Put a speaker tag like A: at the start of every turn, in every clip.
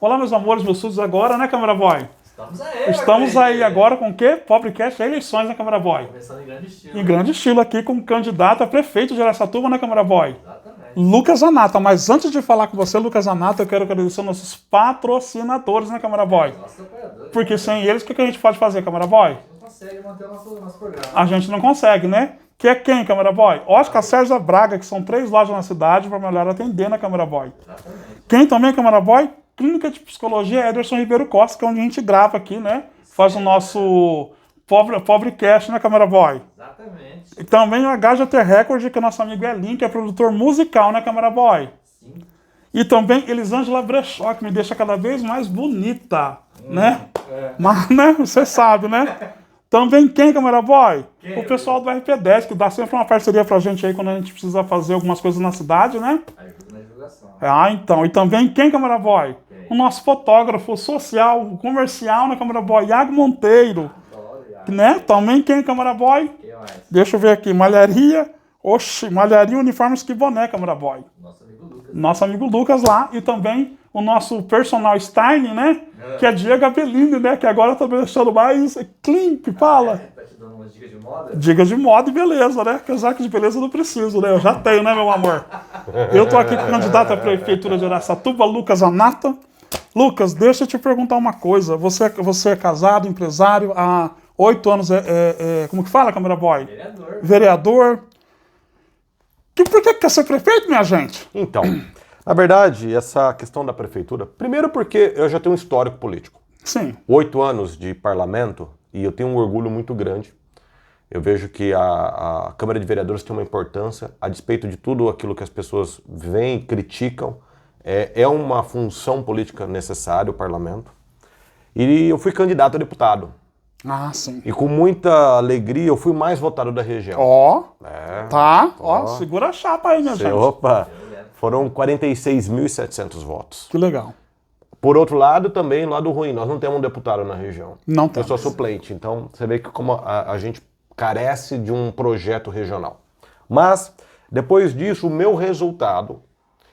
A: Olá, meus amores, meus súditos agora, né, Câmara Boy?
B: Estamos aí
A: agora com o quê? Pobrecast eleições na Câmara Boy.
B: Começando em grande estilo.
A: Em grande estilo aqui com o candidato a prefeito de Araçatuba, né, Câmara Boy?
B: Exatamente.
A: Lucas Zanata. Mas antes de falar com você, Lucas Zanata, eu quero agradecer aos nossos patrocinadores, né, Câmara Boy?
B: Nossos apoiadores.
A: Porque sem eles, o que a gente pode fazer, Câmara Boy?
B: Não consegue manter o nosso programa.
A: A gente não consegue, né? Que é quem, Câmara Boy? Ótica Sérgio Braga, que são 3 lojas na cidade para melhor atender na Câmara Boy.
B: Exatamente.
A: Quem também, Câmara Boy? Clínica de Psicologia Ederson Ribeiro Costa, que é onde a gente grava aqui, né? Faz o nosso Pobrecast, né, Câmara Boy?
B: Exatamente.
A: E também o HJT Record, que é nosso amigo Elin, que é produtor musical, né, Câmara Boy?
B: Sim.
A: E também Elisângela Brechó, que me deixa cada vez mais bonita, né? Mas, né, você sabe, né? Também quem, Câmara Boy?
B: Quem?
A: O pessoal do RP10, que dá sempre uma parceria pra gente aí quando a gente precisa fazer algumas coisas na cidade, né?
B: Ajuda na divulgação.
A: Ah, então. E também quem, Câmara Boy?
B: Quem?
A: O nosso fotógrafo social, comercial na Câmara Boy, Iago Monteiro.
B: Olha,
A: Né? Também quem, Câmara Boy?
B: quem mais?
A: Deixa eu ver aqui. Malharia. Oxi, Malharia Uniformes que Boné, Câmara Boy.
B: Nosso amigo Lucas.
A: Nosso amigo Lucas lá. E também o nosso personal styling, né? Que é Diego Abelino, né? Que agora tá deixando mais clean, que fala.
B: Tá te dando umas dicas de moda?
A: Dicas de moda e beleza, né? Casaco de beleza eu não preciso, né? Eu já tenho, né, meu amor? Eu tô aqui com o candidato à prefeitura de Araçatuba, Lucas Zanata. Lucas, deixa eu te perguntar uma coisa. Você é casado, empresário, há 8 anos como que fala, Câmara Boy?
B: Vereador.
A: Vereador. Por que quer ser prefeito, minha gente?
C: Então, na verdade, essa questão da prefeitura, primeiro porque eu já tenho um histórico político.
A: Sim.
C: 8 anos de parlamento e eu tenho um orgulho muito grande. Eu vejo que a Câmara de Vereadores tem uma importância, a despeito de tudo aquilo que as pessoas veem, criticam, é uma função política necessária o parlamento. E eu fui candidato a deputado.
A: Ah, sim.
C: E com muita alegria eu fui o mais votado da região.
A: Ó,
C: É.
A: tá. Ó, segura a chapa aí, minha gente.
C: Opa! Foram 46.700 votos.
A: Que legal.
C: Por outro lado, também, lado ruim, nós não temos um deputado na região.
A: Não
C: Eu
A: temos.
C: sou suplente, então você vê que como a gente carece de um projeto regional. Mas, depois disso, o meu resultado,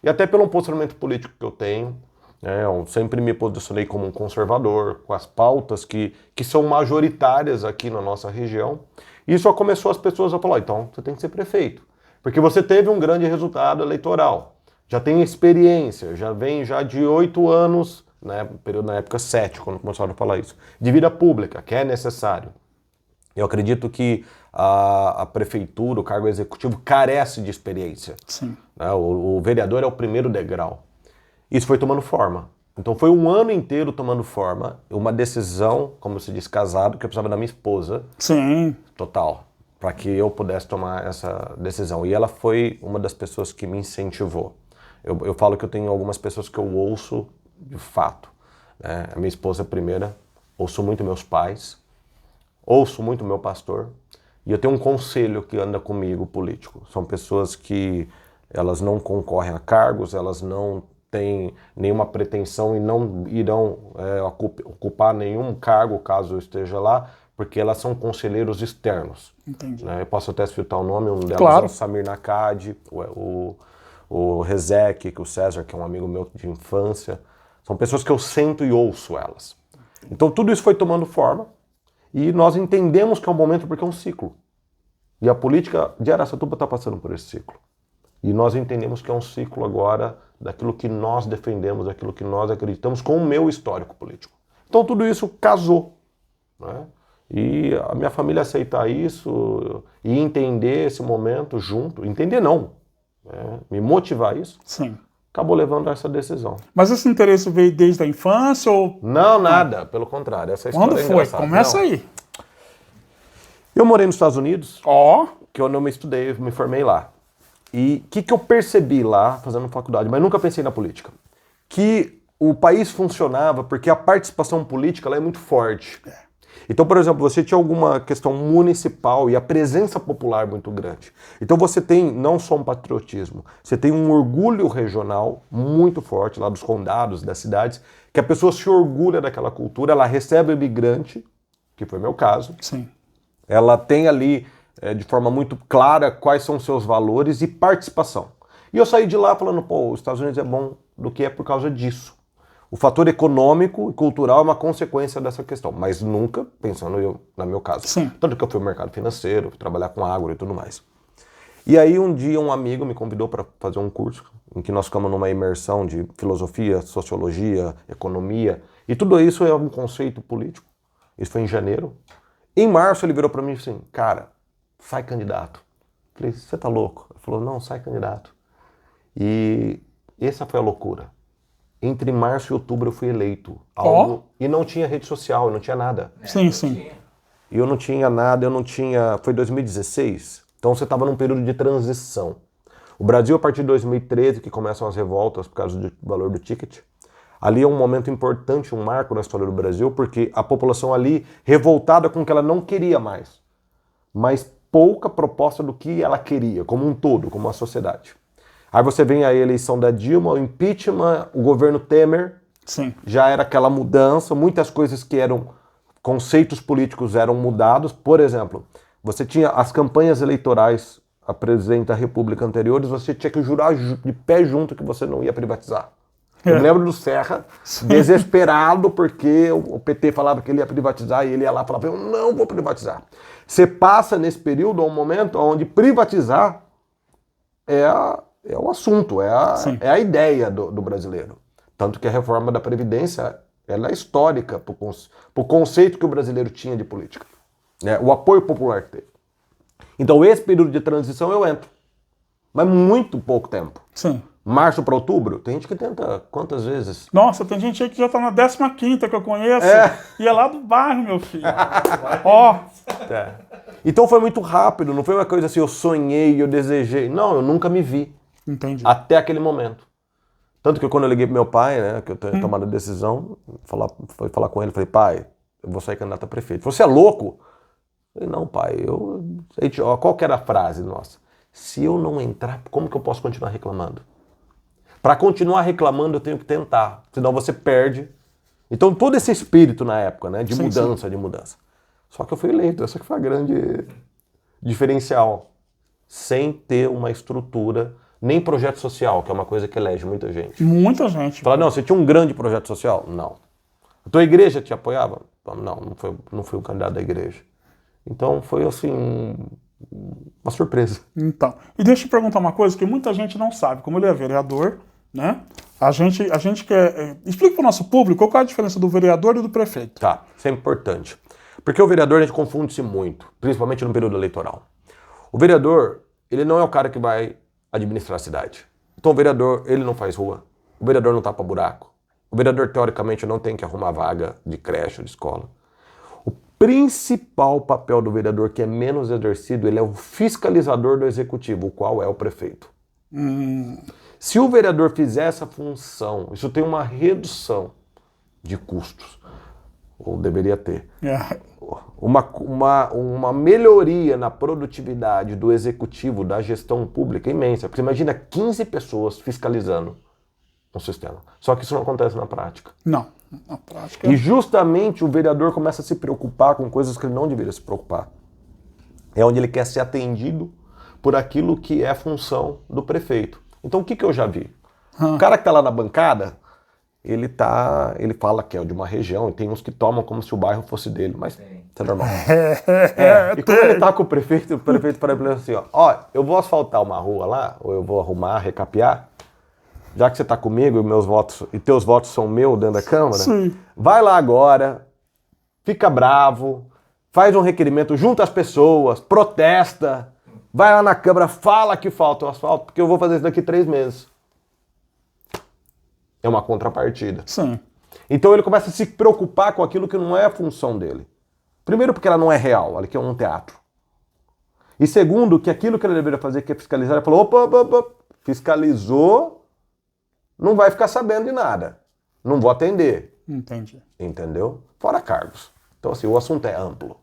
C: e até pelo posicionamento político que eu tenho, eu sempre me posicionei como um conservador, com as pautas que são majoritárias aqui na nossa região, e só começou as pessoas a falar, então você tem que ser prefeito, porque você teve um grande resultado eleitoral, já tem experiência, já vem já de 8 anos, né, período na época 7, quando começaram a falar isso, de vida pública, que é necessário. Eu acredito que a prefeitura, o cargo executivo, carece de experiência.
A: Sim.
C: Né? O vereador é o primeiro degrau. Isso foi tomando forma. Então foi um ano inteiro tomando forma, uma decisão, como se diz, casado, que eu precisava da minha esposa,
A: Sim.
C: total, para que eu pudesse tomar essa decisão. E ela foi uma das pessoas que me incentivou. Eu falo que eu tenho algumas pessoas que eu ouço de fato. Né? A minha esposa é a primeira, ouço muito meus pais, ouço muito meu pastor, e eu tenho um conselho que anda comigo, político. São pessoas que elas não concorrem a cargos, elas não têm nenhuma pretensão e não irão ocupar nenhum cargo caso eu esteja lá, porque elas são conselheiros externos.
A: Entendi.
C: Né? Eu posso até citar o nome, um delas
A: Claro.
C: é o Samir Nakad, o Rezek, o César, que é um amigo meu de infância. São pessoas que eu sento e ouço elas. Então tudo isso foi tomando forma, e nós entendemos que é um momento porque é um ciclo. E a política de Araçatuba está passando por esse ciclo. E nós entendemos que é um ciclo agora daquilo que nós defendemos, daquilo que nós acreditamos com o meu histórico político. Então tudo isso casou. Né? E a minha família aceitar isso e entender esse momento junto, entender não, né? Me motivar isso,
A: Sim.
C: acabou levando a essa decisão.
A: Mas esse interesse veio desde a infância ou...
C: Não, nada, pelo contrário. Essa história
A: Quando
C: é
A: foi?
C: engraçada.
A: Começa
C: Não.
A: aí.
C: Eu morei nos Estados Unidos,
A: Ó,
C: que eu não me estudei, eu me formei lá. E o que eu percebi lá, fazendo faculdade, mas nunca pensei na política? Que o país funcionava porque a participação política lá é muito forte. Então, por exemplo, você tinha alguma questão municipal e a presença popular muito grande. Então você tem não só um patriotismo, você tem um orgulho regional muito forte lá dos condados, das cidades, que a pessoa se orgulha daquela cultura, ela recebe o imigrante, que foi meu caso,
A: sim.
C: ela tem ali de forma muito clara quais são os seus valores e participação. E eu saí de lá falando, pô, os Estados Unidos é bom do que é por causa disso. O fator econômico e cultural é uma consequência dessa questão, mas nunca pensando no meu caso.
A: Sim.
C: Tanto que eu fui ao mercado financeiro, fui trabalhar com agro e tudo mais. E aí um dia um amigo me convidou para fazer um curso em que nós ficamos numa imersão de filosofia, sociologia, economia, e tudo isso é um conceito político. Isso foi em janeiro. Em março ele virou para mim assim, cara, sai candidato. Eu falei, você tá louco? Ele falou, não, sai candidato. E essa foi a loucura. Entre março e outubro eu fui eleito. E não tinha rede social, eu não tinha nada.
A: Sim, sim.
C: E eu não tinha nada, foi 2016. Então você estava num período de transição. O Brasil, a partir de 2013, que começam as revoltas por causa do valor do ticket, ali é um momento importante, um marco na história do Brasil, porque a população ali, revoltada com o que ela não queria mais, mas pouca proposta do que ela queria, como um todo, como uma sociedade. Aí você vem a eleição da Dilma, o impeachment, o governo Temer,
A: Sim.
C: já era aquela mudança, muitas coisas que eram conceitos políticos eram mudados. Por exemplo, você tinha as campanhas eleitorais a presidente da República anteriores, você tinha que jurar de pé junto que você não ia privatizar. Eu me lembro do Serra, desesperado, porque o PT falava que ele ia privatizar e ele ia lá e falava, eu não vou privatizar. Você passa nesse período, um momento onde privatizar é o assunto, é a ideia do brasileiro. Tanto que a reforma da Previdência ela é histórica para o conceito que o brasileiro tinha de política. O apoio popular que teve. Então esse período de transição eu entro. Mas muito pouco tempo.
A: Sim.
C: Março para outubro, tem gente que tenta quantas vezes?
A: Nossa, tem gente aí que já tá na 15ª que eu conheço. E é lá do bairro, meu filho.
C: Então foi muito rápido, não foi uma coisa assim, eu sonhei, eu desejei. Não, eu nunca me vi.
A: Entendi.
C: Até aquele momento. Tanto que quando eu liguei pro meu pai, né, que eu tinha tomado a decisão, fui falar com ele, falei, pai, eu vou sair candidato a prefeito. Ele falou, você é louco? Eu falei, não, pai, qual que era a frase nossa? Se eu não entrar, como que eu posso continuar reclamando? Para continuar reclamando, eu tenho que tentar, senão você perde. Então, todo esse espírito na época, né, de mudança. Só que eu fui eleito, essa que foi a grande diferencial. Sem ter uma estrutura, nem projeto social, que é uma coisa que elege muita gente.
A: Muita gente.
C: Fala, não, você tinha um grande projeto social? Não. A tua igreja te apoiava? Não fui o candidato da igreja. Então, foi assim, uma surpresa.
A: Então, e deixa eu te perguntar uma coisa que muita gente não sabe. Como ele é vereador, né? A gente quer... Explica para o nosso público qual é a diferença do vereador e do prefeito.
C: Tá, isso é importante. Porque o vereador, a gente confunde-se muito, principalmente no período eleitoral. O vereador, ele não é o cara que vai administrar a cidade. Então o vereador, ele não faz rua. O vereador não tapa buraco. O vereador, teoricamente, não tem que arrumar vaga de creche ou de escola. O principal papel do vereador, que é menos exercido, ele é o fiscalizador do executivo, o qual é o prefeito. Se o vereador fizer essa função, isso tem uma redução de custos, ou deveria ter. Uma melhoria na produtividade do executivo, da gestão pública imensa. Porque imagina 15 pessoas fiscalizando um sistema. Só que isso não acontece na prática.
A: Não, na prática...
C: E justamente o vereador começa a se preocupar com coisas que ele não deveria se preocupar. É onde ele quer ser atendido por aquilo que é função do prefeito. Então o que eu já vi? O cara que está lá na bancada, ele fala que é de uma região, e tem uns que tomam como se o bairro fosse dele, mas isso é normal. E quando ele tá com o prefeito fala para ele assim, ó, eu vou asfaltar uma rua lá, ou eu vou arrumar, recapear, já que você tá comigo e teus votos são meus dentro da Câmara, vai lá agora, fica bravo, faz um requerimento, junta as pessoas, protesta, vai lá na Câmara, fala que falta o asfalto, porque eu vou fazer isso daqui 3 meses. É uma contrapartida.
A: Sim.
C: Então ele começa a se preocupar com aquilo que não é a função dele. Primeiro porque ela não é real, ela quer um teatro. E segundo, que aquilo que ele deveria fazer, que é fiscalizar, ele falou, opa, fiscalizou, não vai ficar sabendo de nada. Não vou atender.
A: Entendi.
C: Entendeu? Fora cargos. Então assim, o assunto é amplo.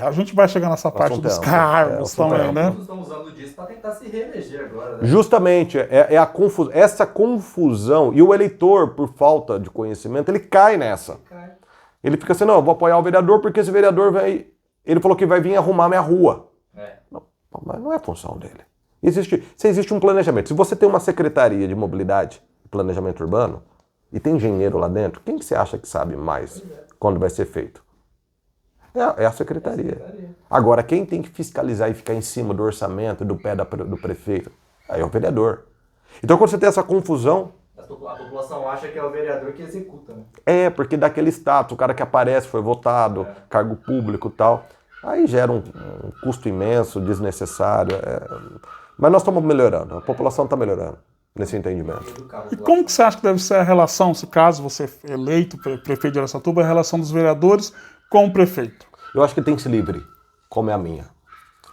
A: A gente vai chegar nessa parte dos cargos também, né?
B: Todos estão usando disso para tentar se reeleger agora, né?
C: Justamente, essa confusão, e o eleitor, por falta de conhecimento, ele cai nessa. Ele fica assim, não, eu vou apoiar o vereador porque esse vereador ele falou que vai vir arrumar minha rua. Não, mas não é função dele. Se existe um planejamento, se você tem uma secretaria de mobilidade e planejamento urbano, e tem engenheiro lá dentro, quem que você acha que sabe mais quando vai ser feito? É a secretaria. Agora, quem tem que fiscalizar e ficar em cima do orçamento, do pé do prefeito, aí é o vereador. Então, quando você tem essa confusão...
B: A população acha que é o vereador que executa, né?
C: Porque dá aquele status, o cara que aparece, foi votado, cargo público e tal. Aí gera um custo imenso, desnecessário. Mas nós estamos melhorando, a população está melhorando nesse entendimento.
A: E como que você acha que deve ser a relação, se caso você é eleito prefeito de Araçatuba, a relação dos vereadores com o prefeito?
C: Eu acho que tem que ser livre, como é a minha.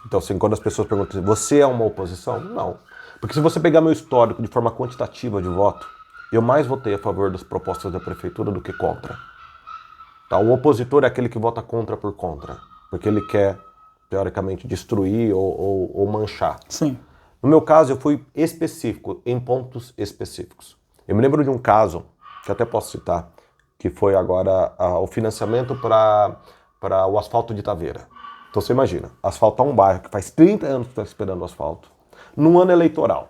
C: Então, assim, quando as pessoas perguntam assim, você é uma oposição? Não. Porque se você pegar meu histórico de forma quantitativa de voto, eu mais votei a favor das propostas da prefeitura do que contra. Tá? O opositor é aquele que vota contra por contra, porque ele quer, teoricamente, destruir ou manchar.
A: Sim.
C: No meu caso, eu fui específico, em pontos específicos. Eu me lembro de um caso, que até posso citar, que foi agora o financiamento para o asfalto de Taveira. Então você imagina, asfaltar um bairro que faz 30 anos que está esperando o asfalto, num ano eleitoral.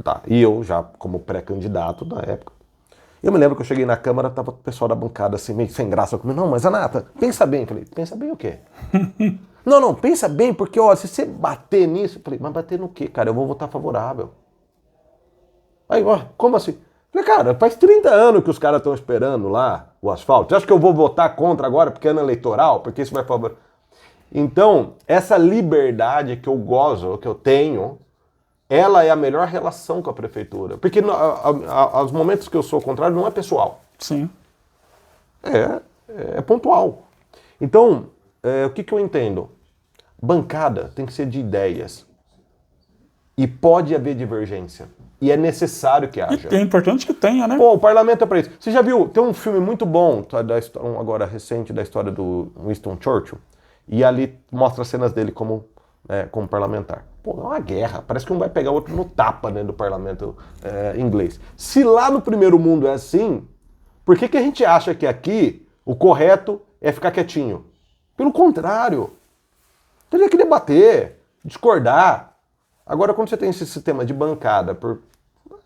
C: Tá. E eu, já como pré-candidato na época, eu me lembro que eu cheguei na Câmara, tava o pessoal da bancada assim, meio sem graça comigo. Não, mas Anata, pensa bem. Eu falei, pensa bem o quê? Não, pensa bem, porque ó, se você bater nisso, eu falei, mas bater no quê, cara? Eu vou votar favorável. Aí, ó, como assim? Eu falei, cara, faz 30 anos que os caras estão esperando lá o asfalto. Você acha que eu vou votar contra agora porque é ano eleitoral? Porque isso vai favorecer? Então, essa liberdade que eu gozo, que eu tenho, ela é a melhor relação com a prefeitura. Porque aos momentos que eu sou contrário, não é pessoal.
A: Sim.
C: É pontual. Então, o que eu entendo? Bancada tem que ser de ideias. E pode haver divergência. E é necessário que haja.
A: E é importante que tenha, né?
C: Pô, o parlamento é pra isso. Você já viu? Tem um filme muito bom, tá, agora recente, da história do Winston Churchill. E ali mostra as cenas dele como parlamentar. Pô, é uma guerra. Parece que um vai pegar o outro no tapa, né, do parlamento inglês. Se lá no primeiro mundo é assim, por que a gente acha que aqui o correto é ficar quietinho? Pelo contrário. Teria que debater, discordar. Agora, quando você tem esse sistema de bancada,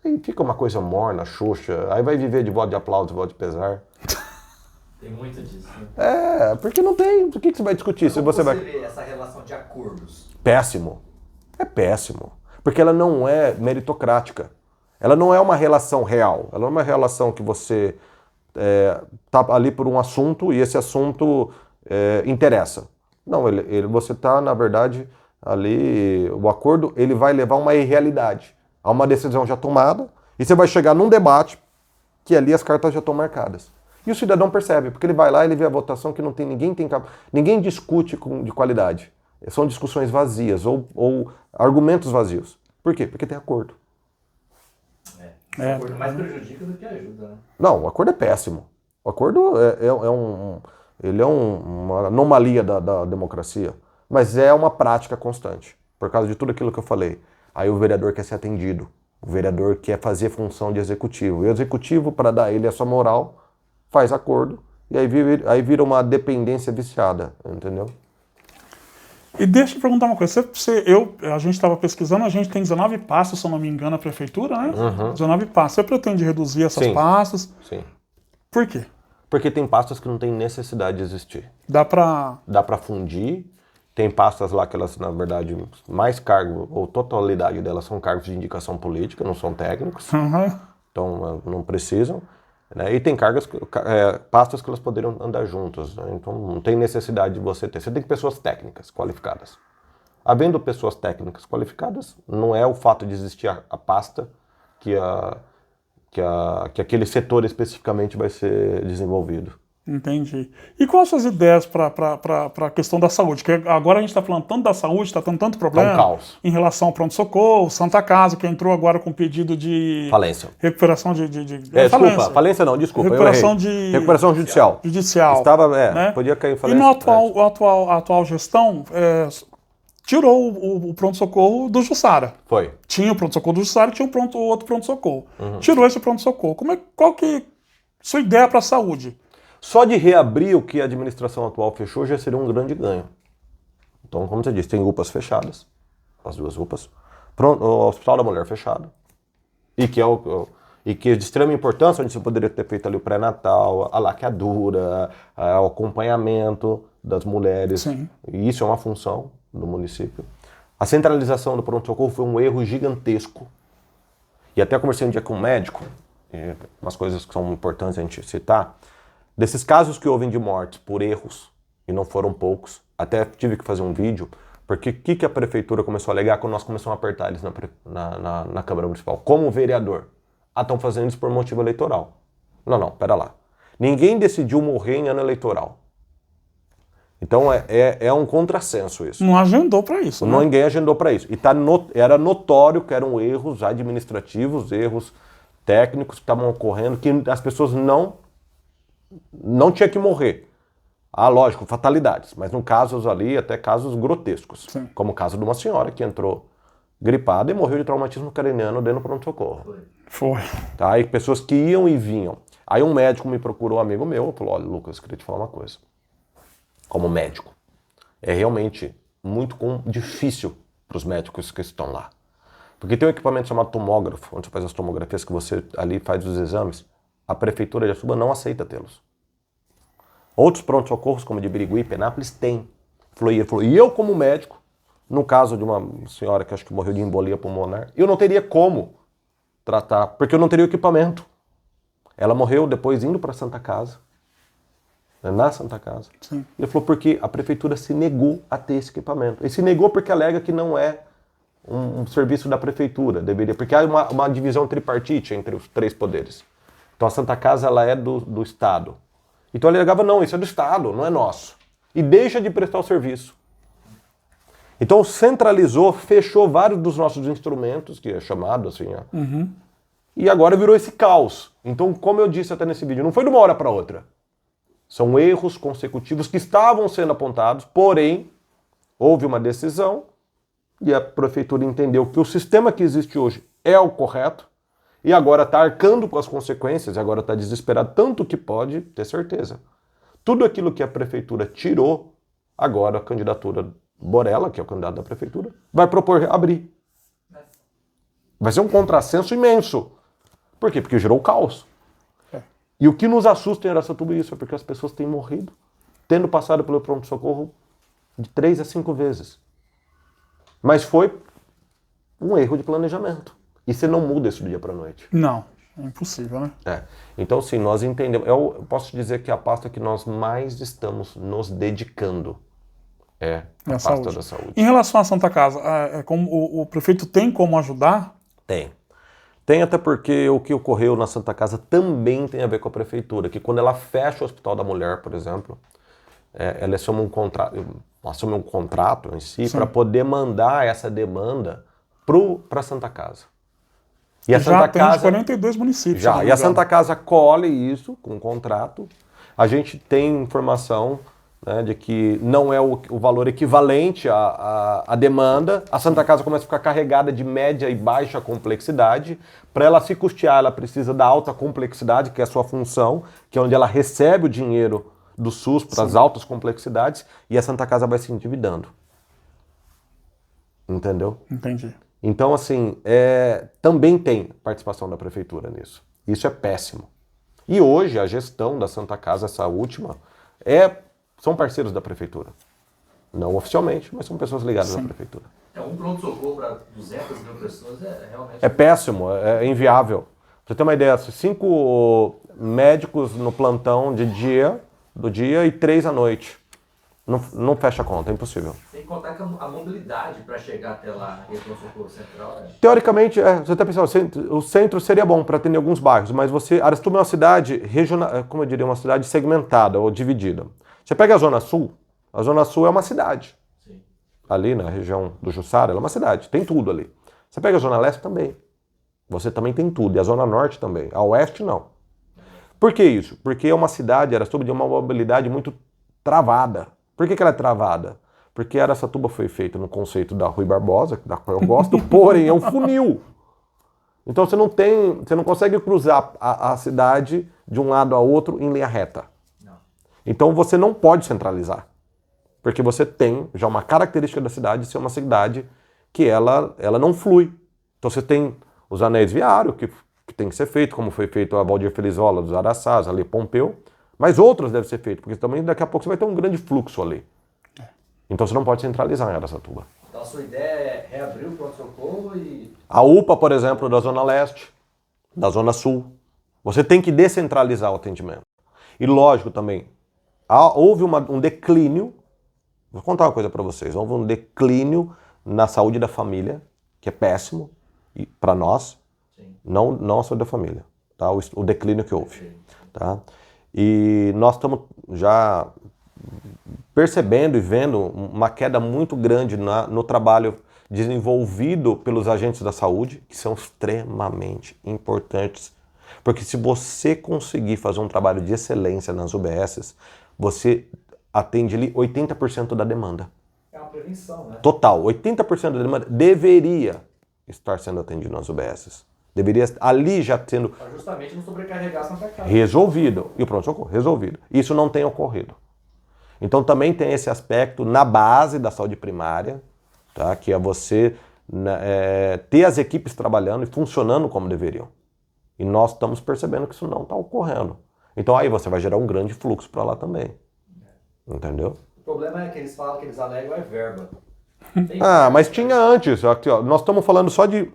C: aí fica uma coisa morna, xoxa, aí vai viver de voto de aplauso, voto de pesar.
B: Tem muito disso, né?
C: Porque não tem. Por que você vai discutir?
B: Mas
C: Se
B: como
C: você vai...
B: vê essa relação de acordos?
C: Péssimo. É péssimo. Porque ela não é meritocrática. Ela não é uma relação real. Ela não é uma relação que você tá ali por um assunto e esse assunto interessa. Não, você está, na verdade, ali... O acordo ele vai levar a uma irrealidade, a uma decisão já tomada, e você vai chegar num debate que ali as cartas já estão marcadas. E o cidadão percebe, porque ele vai lá e ele vê a votação que não tem ninguém discute de qualidade. São discussões vazias ou argumentos vazios. Por quê? Porque tem acordo.
B: O acordo mais prejudica do que ajuda, né?
C: Não, o acordo é péssimo. O acordo ele é uma anomalia da democracia, mas é uma prática constante, por causa de tudo aquilo que eu falei. Aí o vereador quer ser atendido, o vereador quer fazer função de executivo. E o executivo, para dar ele a sua moral, faz acordo, e aí vira uma dependência viciada, entendeu?
A: E deixa eu perguntar uma coisa. A gente estava pesquisando, a gente tem 19 pastas, se eu não me engano, a prefeitura, né? 19 pastas. Você pretende reduzir essas pastas?
C: Sim.
A: Por quê?
C: Porque tem pastas que não tem necessidade de existir.
A: Dá para
C: fundir. Tem pastas lá que elas, na verdade, mais cargo, ou totalidade delas são cargos de indicação política, não são técnicos. Então não precisam. Né? E tem pastas que elas poderiam andar juntas. Né? Então não tem necessidade de você ter. Você tem pessoas técnicas qualificadas. Havendo pessoas técnicas qualificadas, não é o fato de existir a pasta que aquele setor especificamente vai ser desenvolvido.
A: Entendi. E quais são as ideias para a questão da saúde? Que agora a gente está falando tanto da saúde, está tendo tanto problema
C: um caos.
A: Em relação ao pronto-socorro, Santa Casa, que entrou agora com pedido de
C: falência.
A: Recuperação
C: falência não, desculpa.
A: Recuperação
C: recuperação judicial.
A: Estava,
C: né? Podia cair em falência.
A: E a atual gestão tirou o pronto-socorro do Jussara.
C: Foi.
A: Tinha o pronto-socorro do Jussara e tinha o outro pronto-socorro. Tirou esse pronto-socorro. Qual que é sua ideia para a saúde?
C: Só de reabrir o que a administração atual fechou já seria um grande ganho. Então, como você disse, tem UPAs fechadas, as duas UPAs. O Hospital da Mulher fechado. E que e que é de extrema importância, onde você poderia ter feito ali o pré-natal, a laqueadura, o acompanhamento das mulheres.
A: Sim.
C: E isso é uma função do município. A centralização do pronto-socorro foi um erro gigantesco. E até conversei um dia com um médico, umas coisas que são importantes a gente citar, desses casos que houve de mortes por erros, e não foram poucos, até tive que fazer um vídeo, porque o que a prefeitura começou a alegar quando nós começamos a apertar eles na Câmara Municipal? Como vereador. Estão fazendo isso por motivo eleitoral. Não, pera lá. Ninguém decidiu morrer em ano eleitoral. Então é um contrassenso isso.
A: Não agendou para isso, né?
C: Ninguém agendou para isso. E era notório que eram erros administrativos, erros técnicos que estavam ocorrendo, que as pessoas não tinham que morrer. Lógico, fatalidades, mas no casos ali, até casos grotescos.
A: Sim.
C: Como o caso de uma senhora que entrou gripada e morreu de traumatismo craniano dentro do pronto-socorro.
A: Foi.
C: Tá? E pessoas que iam e vinham. Aí um médico me procurou, um amigo meu, falou, olha, Lucas, queria te falar uma coisa. Como médico, é realmente muito difícil para os médicos que estão lá. Porque tem um equipamento chamado tomógrafo, onde você faz as tomografias, que você ali faz os exames, a prefeitura de Açuba não aceita tê-los. Outros pronto-socorros, como de Birigui e Penápolis, tem. Ele falou, e eu como médico, no caso de uma senhora que acho que morreu de embolia pulmonar, eu não teria como tratar, porque eu não teria equipamento. Ela morreu depois indo para a Santa Casa, na Santa Casa.
A: Sim.
C: Ele falou porque a prefeitura se negou a ter esse equipamento. E se negou porque alega que não é um serviço da prefeitura, deveria, porque há uma divisão tripartite entre os três poderes. Então a Santa Casa ela é do Estado. Então ele alegava, não, isso é do Estado, não é nosso. E deixa de prestar o serviço. Então centralizou, fechou vários dos nossos instrumentos, que é chamado assim, e agora virou esse caos. Então, como eu disse até nesse vídeo, não foi de uma hora para outra. São erros consecutivos que estavam sendo apontados, porém, houve uma decisão e a prefeitura entendeu que o sistema que existe hoje é o correto e agora está arcando com as consequências, agora está desesperado, tanto que pode ter certeza. Tudo aquilo que a prefeitura tirou, agora a candidatura Borella, que é o candidato da prefeitura, vai propor abrir. Vai ser um contrassenso imenso. Por quê? Porque gerou caos. E o que nos assusta em Araçatuba é isso, é porque as pessoas têm morrido, tendo passado pelo pronto-socorro de 3 a 5 vezes. Mas foi um erro de planejamento. E você não muda isso do dia para a noite.
A: Não, é impossível, né?
C: Então, sim, nós entendemos. Eu posso dizer que a pasta que nós mais estamos nos dedicando é a pasta da saúde.
A: Em relação à Santa Casa, como o prefeito tem como ajudar?
C: Tem. Tem até porque o que ocorreu na Santa Casa também tem a ver com a prefeitura, que quando ela fecha o Hospital da Mulher, por exemplo, ela assume um contrato em si para poder mandar essa demanda para a Santa Casa. E a Santa Casa
A: 42 municípios.
C: Já, e a Santa Casa colhe isso com um contrato. A gente tem informação, né, de que não é o valor equivalente à demanda. A Santa Casa começa a ficar carregada de média e baixa complexidade. Para ela se custear, ela precisa da alta complexidade, que é a sua função, que é onde ela recebe o dinheiro do SUS para as altas complexidades, e a Santa Casa vai se endividando. Entendeu?
A: Entendi.
C: Então, assim, também tem participação da prefeitura nisso. Isso é péssimo. E hoje, a gestão da Santa Casa, essa última, são parceiros da prefeitura. Não oficialmente, mas são pessoas ligadas à prefeitura.
B: Um pronto-socorro para 200 mil pessoas realmente...
C: É péssimo, é inviável. Pra você ter uma ideia, 5 médicos no plantão do dia e 3 à noite. Não fecha a conta, é impossível.
B: Sem contar que a mobilidade para chegar até lá, aquele pronto-socorro central...
C: Teoricamente, você está pensando, o centro seria bom para atender alguns bairros, mas Araçatuba é uma cidade regional, como eu diria, uma cidade segmentada ou dividida. Você pega a Zona Sul é uma cidade.
B: Sim.
C: Ali na região do Jussara, ela é uma cidade, tem tudo ali. Você pega a Zona Leste também. Você também tem tudo, e a Zona Norte também. A Oeste não. Por que isso? Porque é uma cidade, Araçatuba, de uma mobilidade muito travada. Por que ela é travada? Porque Araçatuba foi feita no conceito da Rui Barbosa, da qual eu gosto, porém é um funil. Então você não consegue cruzar a cidade de um lado a outro em linha reta.
B: Não.
C: Então você não pode centralizar. Porque você tem já uma característica da cidade de ser uma cidade que ela não flui. Então você tem os anéis viários, que que tem que ser feito, como foi feito a Valdir Felizola dos Araçás, ali Pompeu, mas outras devem ser feitas, porque também daqui a pouco você vai ter um grande fluxo ali. Então você não pode centralizar em Araçatuba.
B: Então a sua ideia é reabrir o pronto-socorro e...
C: A UPA, por exemplo, da Zona Leste, da Zona Sul, você tem que descentralizar o atendimento. E lógico também, houve um declínio, vou contar uma coisa para vocês, houve um declínio na saúde da família, que é péssimo para nós, não a saúde da família, tá? O declínio que houve. Tá? E nós estamos já percebendo e vendo uma queda muito grande no trabalho desenvolvido pelos agentes da saúde, que são extremamente importantes. Porque se você conseguir fazer um trabalho de excelência nas UBSs, você atende ali 80% da demanda.
B: É uma prevenção, né?
C: Total, 80% da demanda deveria estar sendo atendido nas UBSs. Deveria ali já tendo...
B: Para justamente não sobrecarregar Santa Casa.
C: Resolvido. E o pronto-socorro, resolvido. Isso não tem ocorrido. Então também tem esse aspecto na base da saúde primária, tá? Que é você ter as equipes trabalhando e funcionando como deveriam. E nós estamos percebendo que isso não está ocorrendo. Então aí você vai gerar um grande fluxo para lá também. Entendeu?
B: O problema é que eles falam que eles alegam é verba.
C: Mas tinha antes. Aqui, ó, nós estamos falando só de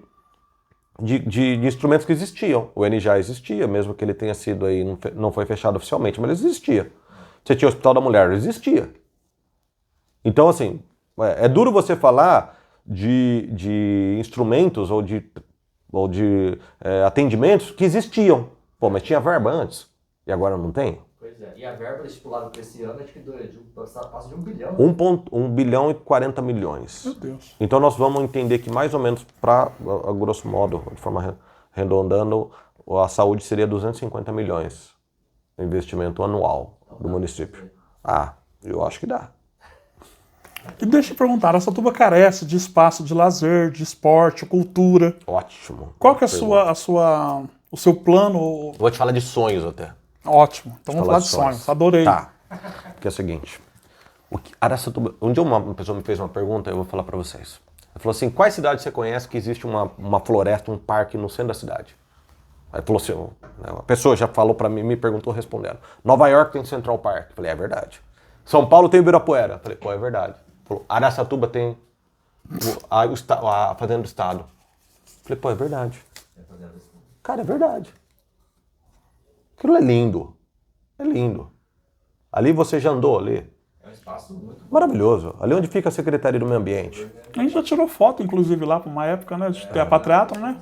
C: instrumentos que existiam. O N já existia, mesmo que ele tenha sido aí, não foi fechado oficialmente, mas ele existia. Você tinha o Hospital da Mulher, existia. Então, assim, é duro você falar de instrumentos ou de atendimentos que existiam. Pô, mas tinha verba antes. E agora não tem?
B: Pois é. E a verba estipulada para esse ano, acho que passa de 1 bilhão.
C: 1 bilhão e 40 milhões.
A: Meu Deus.
C: Então nós vamos entender que mais ou menos, a grosso modo, de forma arredondando, a saúde seria 250 milhões. Investimento anual do município. Eu acho que dá.
A: E deixa eu perguntar, Araçatuba carece de espaço de lazer, de esporte, cultura.
C: Ótimo.
A: Qual que é o seu plano?
C: Vou te falar de sonhos até.
A: Ótimo. Então vamos falar de sonhos. Adorei.
C: Tá. Porque é o seguinte. Araçatuba, um dia uma pessoa me fez uma pergunta, eu vou falar pra vocês. Ela falou assim, quais cidades você conhece que existe uma floresta, um parque no centro da cidade? Aí falou assim, uma pessoa já falou pra mim, me perguntou respondendo. Nova York tem Central Park. Falei, é verdade. São Paulo tem Ibirapuera. Falei, pô, é verdade. Falou, Araçatuba tem a Fazenda do Estado. Falei, pô, é verdade. Cara, é verdade. Aquilo é lindo. É lindo. Ali você já andou ali.
B: É um espaço muito
C: Maravilhoso. Ali onde fica a Secretaria do Meio Ambiente.
A: A gente já tirou foto, inclusive, lá para uma época, né? De ter a Patriato, né?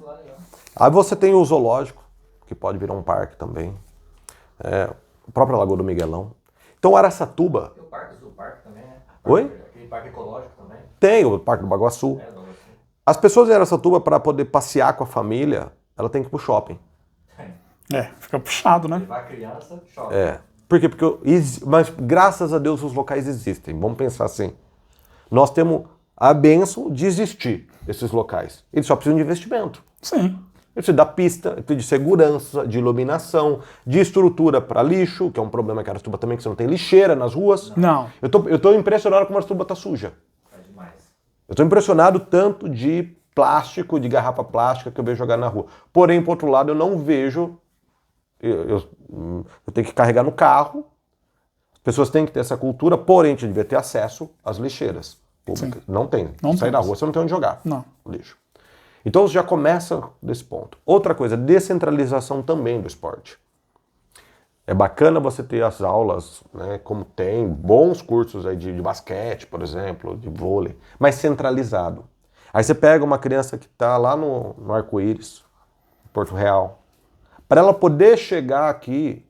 C: Aí você tem o zoológico, que pode virar um parque também. A própria Lagoa do Miguelão. Então Araçatuba...
B: Tem o parque também, né?
C: Oi?
B: Aquele parque ecológico também.
C: Tem o Parque do Baguaçu. As pessoas em Araçatuba, para poder passear com a família, ela tem que ir pro shopping.
A: Fica puxado, né?
B: Levar criança, shopping.
C: Por quê? Mas graças a Deus os locais existem. Vamos pensar assim. Nós temos a bênção de existir esses locais. Eles só precisam de investimento.
A: Sim.
C: Ele precisa da pista, de segurança, de iluminação, de estrutura para lixo, que é um problema que Araçatuba também, que você não tem lixeira nas ruas.
A: Não.
C: Eu tô impressionado como Araçatuba tá suja.
B: É demais.
C: Eu tô impressionado tanto de plástico, de garrafa plástica que eu vejo jogar na rua. Porém, por outro lado, eu não vejo... Eu tenho que carregar no carro, as pessoas têm que ter essa cultura, porém, a gente devia ter acesso às lixeiras públicas.
A: Sim.
C: Não tem.
A: Não
C: Sair
A: tem.
C: da rua, você não tem onde jogar
A: Não.
C: o lixo. Então já começa desse ponto. Outra coisa, descentralização também do esporte. É bacana você ter as aulas, né, como tem, bons cursos aí de basquete, por exemplo, de vôlei, mas centralizado. Aí você pega uma criança que está lá no Arco-Íris, Porto Real, para ela poder chegar aqui,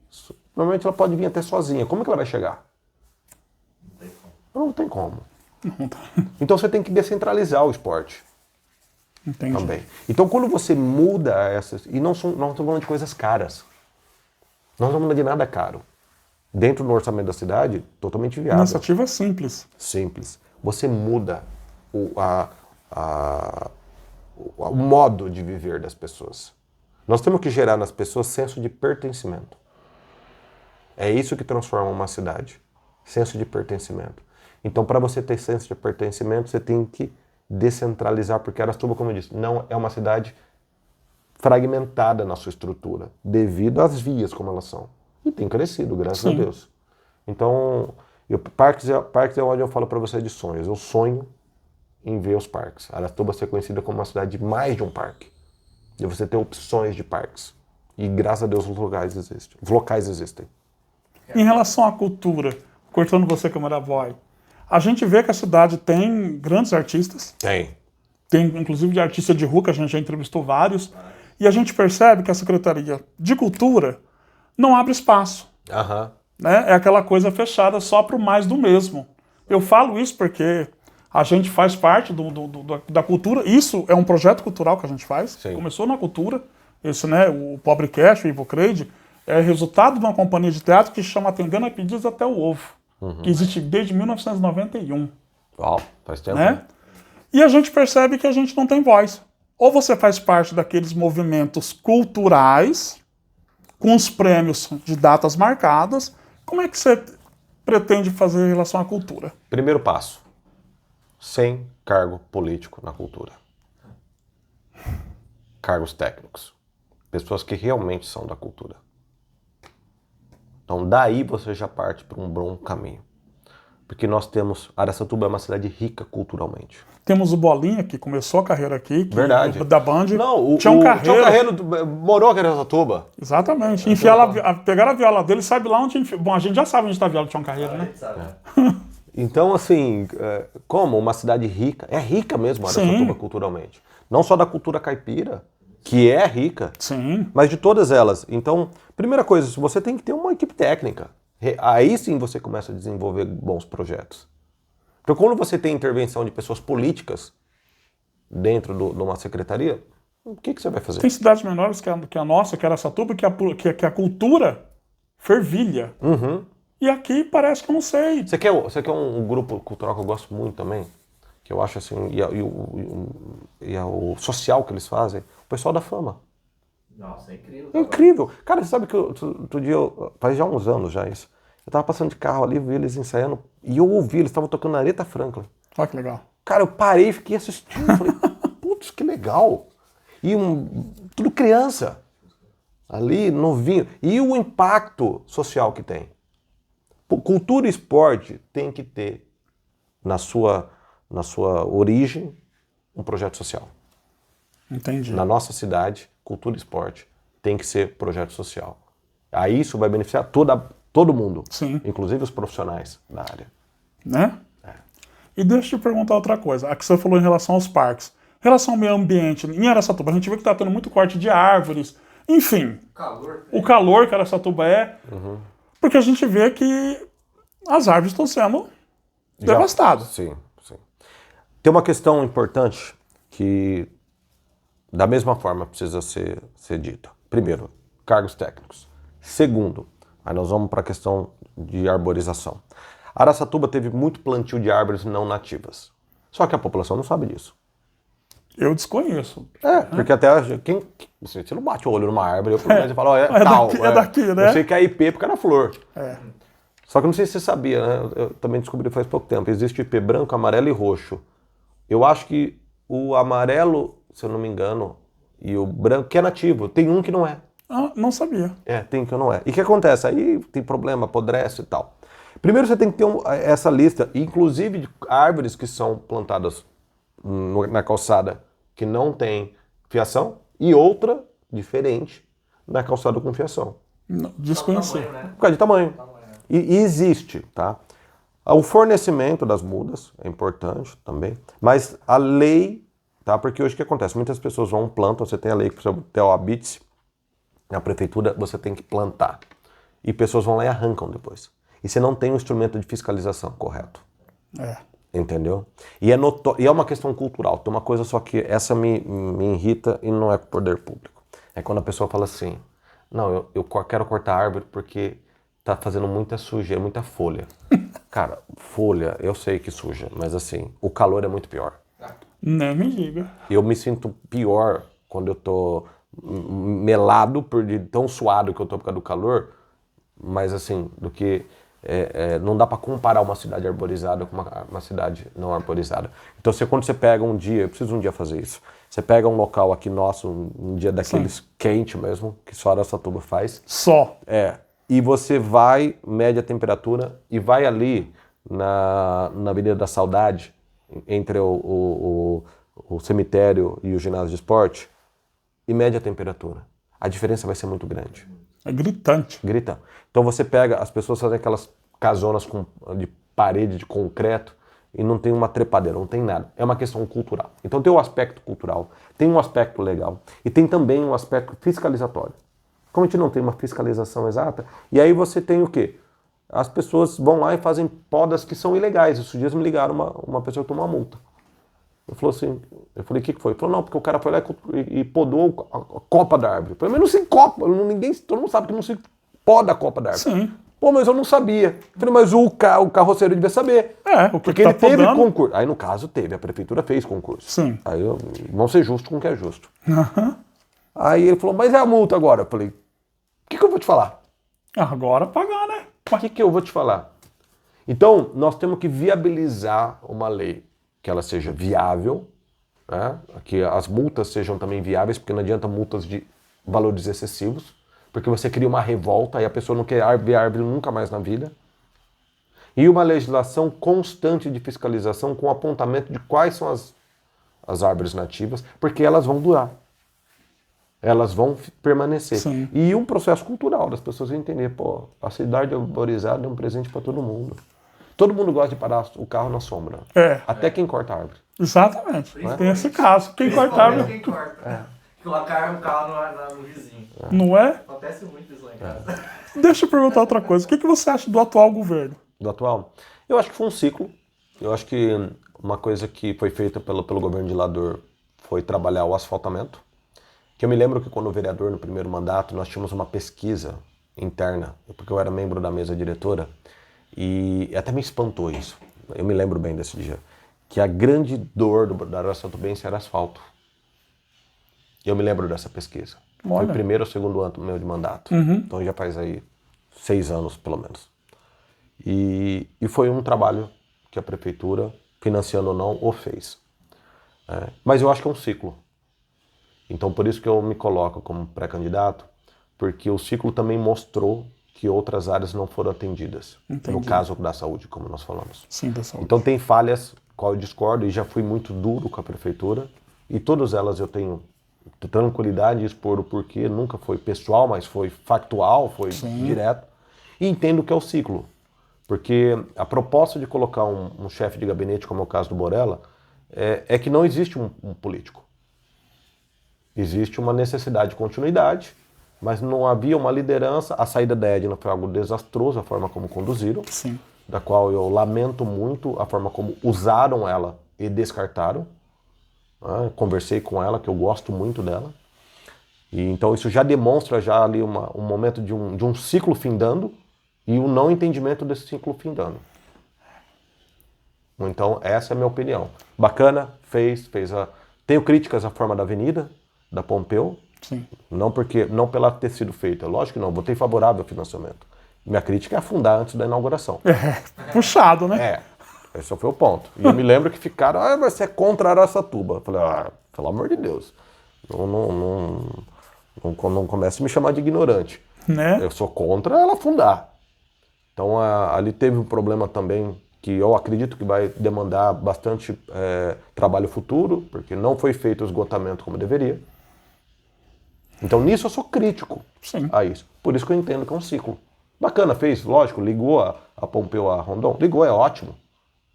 C: normalmente ela pode vir até sozinha. Como é que ela vai chegar? Não tem como. Então você tem que descentralizar o esporte.
A: Entendi.
C: Também. Então quando você muda essas... E não estamos falando de coisas caras. Não estamos falando de nada caro. Dentro do orçamento da cidade, totalmente viável.
A: Iniciativa simples.
C: Simples. Você muda o modo de viver das pessoas. Nós temos que gerar nas pessoas senso de pertencimento. É isso que transforma uma cidade. Senso de pertencimento. Então, para você ter senso de pertencimento, você tem que descentralizar, porque Araçatuba, como eu disse, não é uma cidade fragmentada na sua estrutura, devido às vias como elas são. E tem crescido, graças a Deus. Então, parques é onde eu falo para você de sonhos. Eu sonho em ver os parques. Araçatuba ser conhecida como uma cidade de mais de um parque. E você ter opções de parques. E graças a Deus os locais existem.
A: Em relação à cultura, cortando você, câmera boy, a gente vê que a cidade tem grandes artistas. Tem inclusive de artista de rua, que a gente já entrevistou vários. E a gente percebe que a Secretaria de Cultura não abre espaço. Né? É aquela coisa fechada só para o mais do mesmo. Eu falo isso porque a gente faz parte da cultura. Isso é um projeto cultural que a gente faz.
C: Sim.
A: Começou na cultura. Esse, né, o Pobrecast, o Ivocrade, é resultado de uma companhia de teatro que chama Atendendo a Pedidos até o Ovo, que existe desde 1991.
C: Uau, faz tempo.
A: Né? E a gente percebe que a gente não tem voz. Ou você faz parte daqueles movimentos culturais, com os prêmios de datas marcadas. Como é que você pretende fazer em relação à cultura?
C: Primeiro passo, sem cargo político na cultura. Cargos técnicos. Pessoas que realmente são da cultura. Então daí você já parte para um bom caminho. Porque nós temos... Araçatuba é uma cidade rica culturalmente.
A: Temos o Bolinha, que começou a carreira aqui.
C: Verdade.
A: Da Band.
C: Não,
A: Tião Carreiro.
C: Tião Carreiro morou aqui em Araçatuba.
A: Exatamente. Pegaram a viola dele, sabe lá onde... Bom, a gente já sabe onde está a viola do Tião Carreiro, né?
C: Então, assim, como uma cidade rica... É rica mesmo a Araçatuba culturalmente. Não só da cultura caipira, que é rica, mas de todas elas. Então, primeira coisa, você tem que ter uma equipe técnica. Aí sim você começa a desenvolver bons projetos. Porque quando você tem intervenção de pessoas políticas dentro de uma secretaria, o que você vai fazer?
A: Tem cidades menores que a nossa, que é Araçatuba, que a cultura fervilha. E aqui parece que eu não sei.
C: Você quer um grupo cultural que eu gosto muito também? Que eu acho assim, e o social que eles fazem, o pessoal da Fama.
B: Nossa, é incrível.
C: É incrível. Cara, você sabe que outro dia, faz já uns anos já isso, eu tava passando de carro ali, vi eles ensaiando, e eu ouvi, eles estavam tocando Aretha Franklin.
A: Olha que legal.
C: Cara, eu parei e fiquei assistindo, falei, putz, que legal. E tudo criança, ali, novinho. E o impacto social que tem. Cultura e esporte tem que ter, na sua origem, um projeto social.
A: Entendi.
C: Na nossa cidade, cultura e esporte tem que ser projeto social. Aí isso vai beneficiar todo mundo, inclusive os profissionais da área.
A: Né? E deixa eu te perguntar outra coisa. A que você falou em relação aos parques. Em relação ao meio ambiente, em Araçatuba, a gente vê que está tendo muito corte de árvores. Enfim, o calor que Araçatuba é. Porque a gente vê que as árvores estão sendo devastadas.
C: Sim. Tem uma questão importante que, da mesma forma, precisa ser dita. Primeiro, cargos técnicos. Segundo, aí nós vamos para a questão de arborização. Araçatuba teve muito plantio de árvores não nativas. Só que a população não sabe disso.
A: Eu desconheço.
C: Porque até você não bate o olho numa árvore e fala, tal.
A: É daqui, né?
C: Eu sei que é IP porque era flor. Só que eu não sei se você sabia, né? Eu também descobri faz pouco tempo. Existe IP branco, amarelo e roxo. Eu acho que o amarelo, se eu não me engano, e o branco, que é nativo, tem um que não é.
A: Não sabia.
C: Tem um que não é. E o que acontece? Aí tem problema, apodrece e tal. Primeiro você tem que ter essa lista, inclusive de árvores que são plantadas na calçada que não tem fiação e outra diferente na calçada com fiação.
A: Desconheci.
C: Por causa de tamanho. E existe, tá? O fornecimento das mudas é importante também, mas a lei, tá? Porque hoje o que acontece? Muitas pessoas vão plantam, você tem a lei que precisa ter o habite, na prefeitura você tem que plantar. E pessoas vão lá e arrancam depois. E você não tem um instrumento de fiscalização correto. Entendeu? E é uma questão cultural. Tem uma coisa só que essa me irrita e não é poder público. É quando a pessoa fala assim, não, eu quero cortar a árvore porque tá fazendo muita sujeira, muita folha. Cara, folha, eu sei que suja, mas assim, o calor é muito pior.
A: Não me diga.
C: Eu me sinto pior quando eu tô melado de tão suado que eu tô por causa do calor, mas assim, do que não dá para comparar uma cidade arborizada com uma cidade não arborizada. Então quando você pega um dia, eu preciso um dia fazer isso, Você pega um local aqui nosso, um dia daqueles quente mesmo, que só Araçatuba faz.
A: Só.
C: E você vai, mede a temperatura e vai ali na Avenida da Saudade, entre o cemitério e o ginásio de esporte, e mede a temperatura. A diferença vai ser muito grande.
A: É gritante.
C: Grita. Então você pega, as pessoas fazem aquelas casonas de parede de concreto e não tem uma trepadeira, não tem nada. É uma questão cultural. Então tem o aspecto cultural, tem um aspecto legal e tem também um aspecto fiscalizatório. Como a gente não tem uma fiscalização exata, e aí você tem o quê? As pessoas vão lá e fazem podas que são ilegais. Esses dias me ligaram uma pessoa que tomou uma multa. Eu falei, o que foi? Ele falou, não, porque o cara foi lá e podou a copa da árvore. Eu falei, mas não se copa, todo mundo sabe que não se poda a copa da árvore.
A: Sim.
C: Pô, mas eu não sabia. Eu falei, mas o carroceiro devia saber. Porque ele teve concurso. Aí no caso teve, a prefeitura fez concurso.
A: Sim.
C: Aí vamos ser justos com o que é justo. Aí ele falou, mas é a multa agora. Eu falei, o que eu vou te falar?
A: Agora pagar, né?
C: O que eu vou te falar? Então, nós temos que viabilizar uma lei que ela seja viável, né? Que as multas sejam também viáveis, porque não adianta multas de valores excessivos, porque você cria uma revolta e a pessoa não quer ver árvore nunca mais na vida. E uma legislação constante de fiscalização com apontamento de quais são as árvores nativas, porque elas vão durar. Elas vão permanecer.
A: Sim.
C: E um processo cultural das pessoas entender, pô, a cidade arborizada é um presente para todo mundo. Todo mundo gosta de parar o carro na sombra. Até quem corta a árvore.
A: Exatamente. Tem esse caso. Quem corta a árvore.
B: Quem corta. Colocar um carro no vizinho.
A: Não é?
B: Acontece muito isso lá em casa.
A: Deixa eu perguntar outra coisa. O que você acha do atual governo?
C: Do atual? Eu acho que foi um ciclo. Eu acho que uma coisa que foi feita pelo governo de Lador foi trabalhar o asfaltamento. Que eu me lembro que quando o vereador, no primeiro mandato, nós tínhamos uma pesquisa interna, porque eu era membro da mesa diretora, e até me espantou isso. Eu me lembro bem desse dia. Que a grande dor da Araçatubense era asfalto. Eu me lembro dessa pesquisa.
A: Olha.
C: Foi o primeiro ou segundo ano meu de mandato. Então já faz aí 6 anos, pelo menos. E foi um trabalho que a prefeitura, financiando ou não, o fez. Mas eu acho que é um ciclo. Então por isso que eu me coloco como pré-candidato, porque o ciclo também mostrou que outras áreas não foram atendidas.
A: Entendi.
C: No caso da saúde, como nós falamos.
A: Sim, da saúde.
C: Então tem falhas, qual eu discordo, e já fui muito duro com a prefeitura, e todas elas eu tenho tranquilidade de expor o porquê, nunca foi pessoal, mas foi factual, foi direto, e entendo que é o ciclo. Porque a proposta de colocar um chefe de gabinete, como é o caso do Borella, é que não existe um político. Existe uma necessidade de continuidade, mas não havia uma liderança. A saída da Edna foi algo desastroso, a forma como conduziram,
A: Sim.
C: da qual eu lamento muito a forma como usaram ela e descartaram. Conversei com ela, que eu gosto muito dela. E então isso já demonstra já ali um momento de um ciclo findando e um não entendimento desse ciclo findando. Então essa é a minha opinião. Bacana, fez Tenho críticas à forma da avenida, da Pompeu.
A: Sim.
C: Não pela ter sido feita, lógico que não, votei favorável ao financiamento. Minha crítica é afundar antes da inauguração.
A: Puxado, né?
C: Esse foi o ponto. E eu me lembro que ficaram, você é contra Araçatuba. Eu falei, pelo amor de Deus, não comece a me chamar de ignorante.
A: Né?
C: Eu sou contra ela afundar. Então ali teve um problema também que eu acredito que vai demandar bastante trabalho futuro, porque não foi feito o esgotamento como deveria. Então nisso eu sou crítico a isso. Por isso que eu entendo que é um ciclo. Bacana, fez, lógico, ligou a Pompeu a Rondon. Ligou, é ótimo.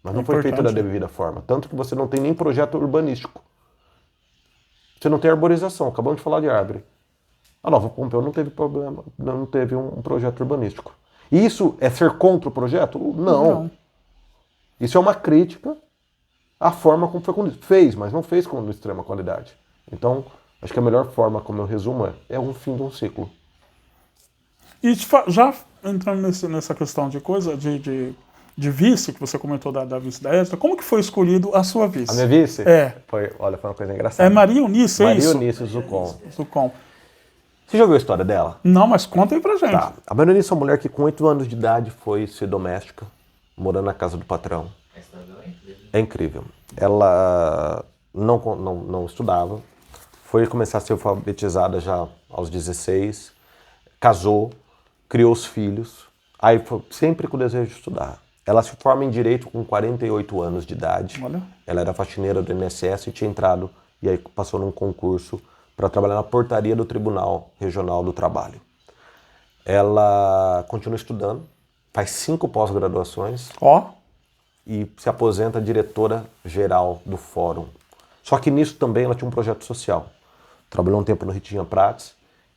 C: Mas não foi feito da devida forma. Tanto que você não tem nem projeto urbanístico. Você não tem arborização, acabamos de falar de árvore. A Nova Pompeu não teve problema, não teve um projeto urbanístico. E isso é ser contra o projeto? Não. Isso é uma crítica à forma como foi conduzido. Fez, mas não fez com extrema qualidade. Então, acho que a melhor forma, como eu resumo, é um fim de um ciclo.
A: E já entrando nessa questão de coisa, de vice, que você comentou da vice da Edna, como que foi escolhido a sua vice?
C: A minha vice? Foi uma coisa engraçada.
A: É Maria Eunice, é isso?
C: Maria Eunice Zucon. Você já ouviu a história dela?
A: Não, mas conta aí pra gente.
C: Tá. A Maria Eunice é uma mulher que com 8 anos de idade foi ser doméstica, morando na casa do patrão.
B: A história dela é incrível.
C: É incrível. Ela não estudava, foi começar a ser alfabetizada já aos 16, casou, criou os filhos, aí foi sempre com o desejo de estudar. Ela se forma em Direito com 48 anos de idade.
A: Olha.
C: Ela era faxineira do INSS e tinha entrado, e aí passou num concurso para trabalhar na portaria do Tribunal Regional do Trabalho. Ela continua estudando, faz 5 pós-graduações
A: Ó,
C: e se aposenta diretora-geral do Fórum. Só que nisso também ela tinha um projeto social. Trabalhou um tempo no Ritinha Prats